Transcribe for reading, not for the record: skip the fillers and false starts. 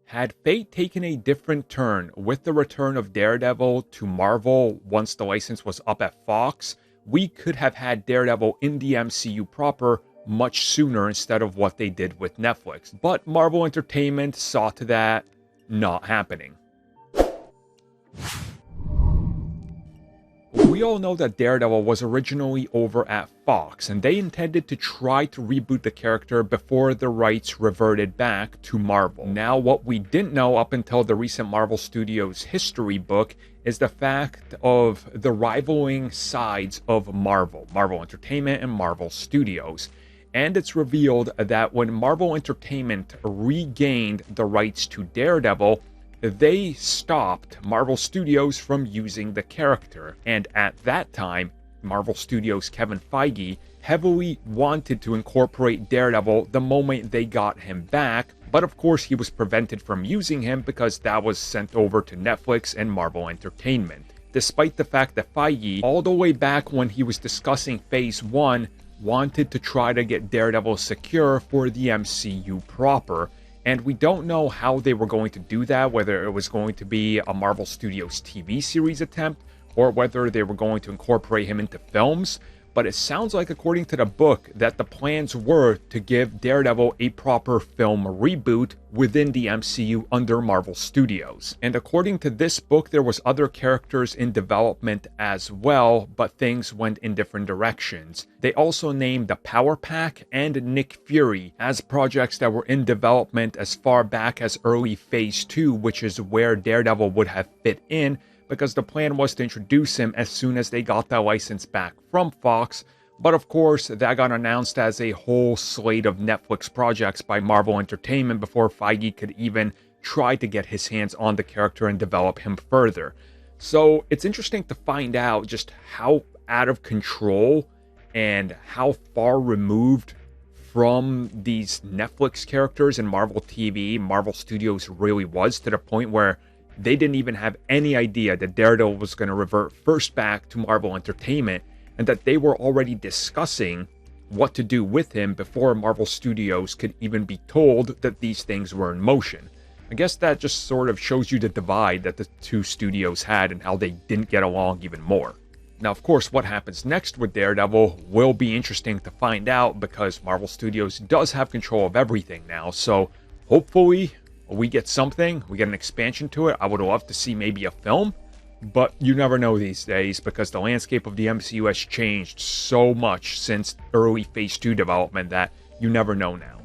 Had fate taken a different turn with the return of Daredevil to Marvel once the license was up at Fox, we could have had Daredevil in the MCU proper much sooner instead of what they did with Netflix. But Marvel Entertainment saw to that not happening. We all know that Daredevil was originally over at Fox, and they intended to try to reboot the character before the rights reverted back to Marvel. Now, what we didn't know up until the recent Marvel Studios history book is the fact of the rivaling sides of Marvel Entertainment and Marvel Studios. And it's revealed that when Marvel Entertainment regained the rights to Daredevil, they stopped Marvel Studios from using the character. And at that time, Marvel Studios' Kevin Feige heavily wanted to incorporate Daredevil the moment they got him back, but of course he was prevented from using him because that was sent over to Netflix and Marvel Entertainment. Despite the fact that Feige, all the way back when he was discussing Phase 1, wanted to try to get Daredevil secure for the MCU proper. And we don't know how they were going to do that, whether it was going to be a Marvel Studios TV series attempt, or whether they were going to incorporate him into films. But it sounds like, according to the book, that the plans were to give Daredevil a proper film reboot within the MCU under Marvel Studios. And according to this book, there was other characters in development as well, but things went in different directions. They also named the Power Pack and Nick Fury as projects that were in development as far back as early Phase 2, which is where Daredevil would have fit in, because the plan was to introduce him as soon as they got that license back from Fox. But of course, that got announced as a whole slate of Netflix projects by Marvel Entertainment before Feige could even try to get his hands on the character and develop him further. So it's interesting to find out just how out of control and how far removed from these Netflix characters and Marvel TV, Marvel Studios really was, to the point where they didn't even have any idea that Daredevil was going to revert first back to Marvel Entertainment, and that they were already discussing what to do with him before Marvel Studios could even be told that these things were in motion. I guess that just sort of shows you the divide that the two studios had and how they didn't get along even more. Now, of course, what happens next with Daredevil will be interesting to find out, because Marvel Studios does have control of everything now, so hopefully we get something, we get an expansion to it. I would love to see maybe a film, but you never know these days, because the landscape of the MCU has changed so much since early Phase 2 development that you never know now.